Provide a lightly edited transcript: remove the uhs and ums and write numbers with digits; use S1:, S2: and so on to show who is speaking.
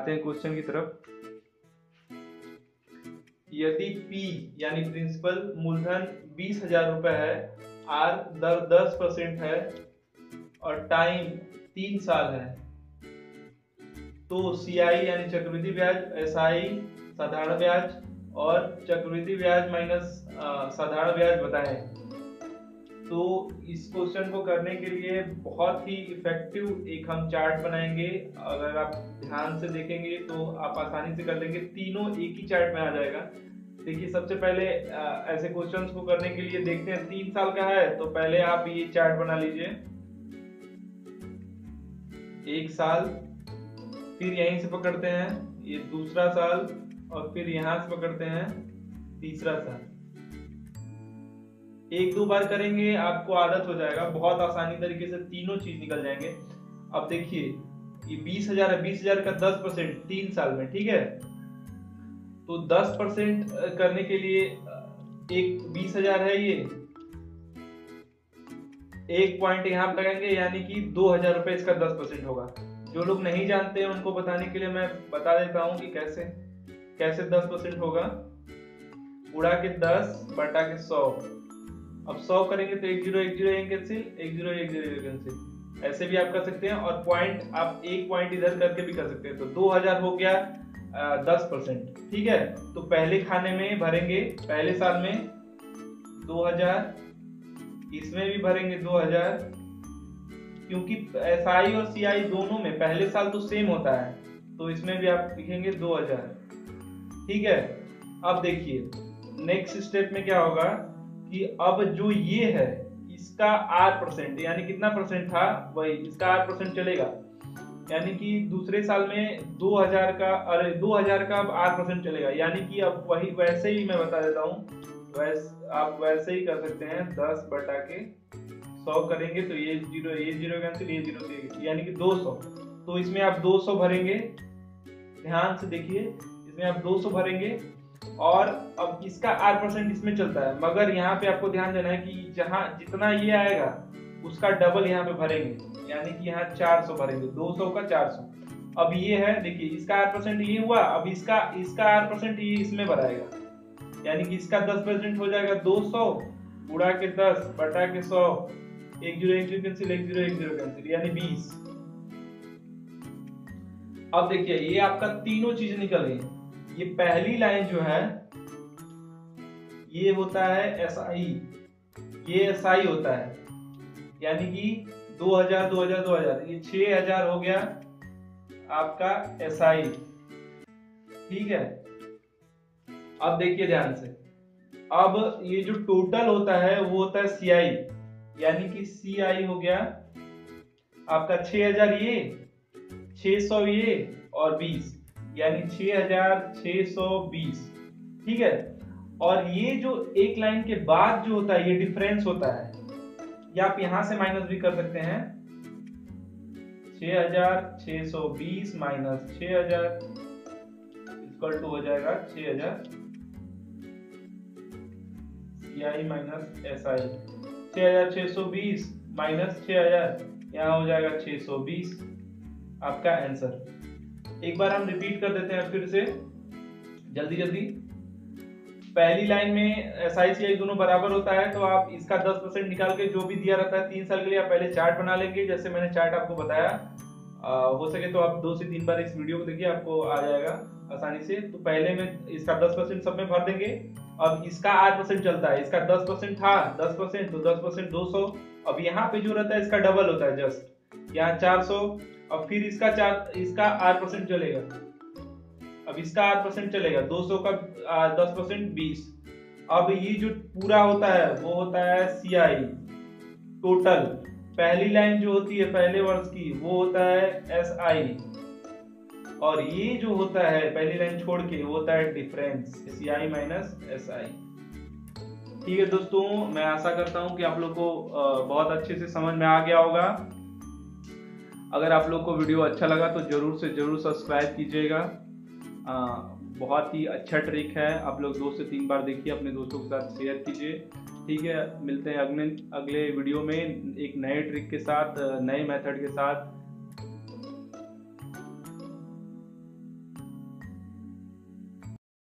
S1: आते हैं क्वेश्चन की तरफ। यदि P यानी प्रिंसिपल मूलधन 20,000 रुपए है, R दर 10% है और टाइम 3 साल है, तो CI यानी चक्रवृद्धि ब्याज, SI साधारण ब्याज और चक्रवृद्धि ब्याज माइनस साधारण ब्याज बताएं। तो इस क्वेश्चन को करने के लिए बहुत ही इफेक्टिव एक हम चार्ट बनाएंगे। अगर आप ध्यान से देखेंगे तो आप आसानी से कर लेंगे, तीनों एक ही चार्ट में आ जाएगा। देखिए सबसे पहले ऐसे क्वेश्चंस को करने के लिए देखते हैं, 3 साल का है तो पहले आप ये चार्ट बना लीजिए, 1 साल, फिर यहीं से पकड़ते हैं ये दूसरा साल और फिर यहां से पकड़ते हैं तीसरा साल। 1-2 बार करेंगे आपको आदत हो जाएगा, बहुत आसानी तरीके से तीनों चीज निकल जाएंगे। अब देखिए ये 20,000 है, 20,000 का 10% 3 साल में, ठीक है। तो 10% करने के लिए एक 20,000 है, ये एक पॉइंट यहाँ पे लगाएंगे यानी कि 2,000 रुपए इसका 10% होगा। जो लोग नहीं जानते हैं उनको बताने के लिए मैं बता देता हूँ कि कैसे 10% होगा। उड़ा के 10 बटा के 100, अब 100 करेंगे तो 1 0 1 0 कैंसिल, 1 0 1 0 कैंसिल, ऐसे भी आप कर सकते हैं। और पॉइंट आप एक पॉइंट इधर करके भी कर सकते हैं। तो 2,000 हो गया 10%, ठीक है। तो पहले खाने में भरेंगे, पहले साल में 2,000, इसमें भी भरेंगे 2,000, क्योंकि SI और CI दोनों में पहले साल तो सेम होता है, तो इसमें भी आप लिखेंगे 2,000, ठीक है। अब देखिए नेक्स्ट स्टेप में क्या होगा कि अब जो ये है इसका 8% यानी कितना परसेंट था वही, इसका 8% चलेगा, यानी कि दूसरे साल में 2,000 का अब 8% चलेगा। यानी कि अब वही वैसे ही मैं बता देता हूँ, आप वैसे ही कर सकते हैं, 10 बटा के 100 करेंगे तो ये 0 कैंसिल, ये 0 यानी कि 200। तो इसमें आप 200 भरेंगे, ध्यान से देखिए, इसमें आप 200 भरेंगे और अब इसका 8% इसमें चलता है, मगर यहाँ पे आपको ध्यान देना है कि जहाँ जितना ये आएगा उसका डबल यहाँ पे भरेंगे, यानी कि यहाँ 400 भरेंगे, 200 का 400। अब ये है, देखिए इसका 8% ये हुआ, अब इसका 8% ये इसमें भराएगा, यानी कि इसका 10% हो जाएगा 200 उड़ा के 10 बटा के 100, 1 0 1 0 कैंसिल, 1 0 1 0 कैंसिल, यानी 20। अब देखिए ये आपका तीनों चीज निकल गई। ये पहली लाइन जो है ये होता है SI, ये SI होता है, यानी कि 2,000 2,000 2,000, ये 6,000 हो गया आपका SI, ठीक है। अब देखिए ध्यान से, अब ये जो टोटल होता है वो होता है CI, यानी कि CI हो गया आपका 6,000 ये, 600 ये और 20, यानी 6,620, ठीक है। और ये जो एक लाइन के बाद जो होता है ये डिफरेंस होता है, या आप यहां से माइनस भी कर सकते हैं, 6,620 माइनस 6,000 इक्वल टू हो जाएगा 6,000 CI माइनस SI, 6,620 माइनस 6,000, यहाँ हो जाएगा 620, आपका आंसर। एक बार हम रिपीट कर देते हैं फिर से जल्दी। पहली लाइन में SI CI दोनों बराबर होता है, तो आप इसका 10% निकाल के जो भी दिया रहता है 3 साल के लिए आप पहले चार्ट बना लेंगे, जैसे मैंने चार्ट आपको बताया। हो सके तो आप 2 से 3 बार इस वीडियो को देखिए, आपको आ जाएगा आसानी से। तो पहले में इसका 10% सब में भर देंगे। अब इसका 8% चलता है, इसका 10% था, 10% तो 10% 200। अब यहाँ पे जो रहता है इसका डबल होता है, जस्ट यहाँ 400। अब फिर इसका 8% चलेगा, अब इसका 8% चलेगा, 200 का 10% 20। अब ये जो पूरा होता है वो होता है CI टोटल, पहली लाइन जो होती है पहले वर्ष की वो होता है SI, और ये जो होता है पहली लाइन छोड़ के वो होता है डिफरेंस, CI माइनस SI। ठीक है दोस्तों, मैं आशा करता हूँ कि आप लोग को बहुत अच्छे से समझ में आ गया होगा। अगर आप लोग को वीडियो अच्छा लगा तो जरूर से जरूर सब्सक्राइब कीजिएगा। बहुत ही अच्छा ट्रिक है, आप लोग 2 से 3 बार देखिए, अपने दोस्तों के साथ शेयर कीजिए। ठीक है, मिलते हैं अगले वीडियो में एक नए ट्रिक के साथ, नए मेथड के साथ।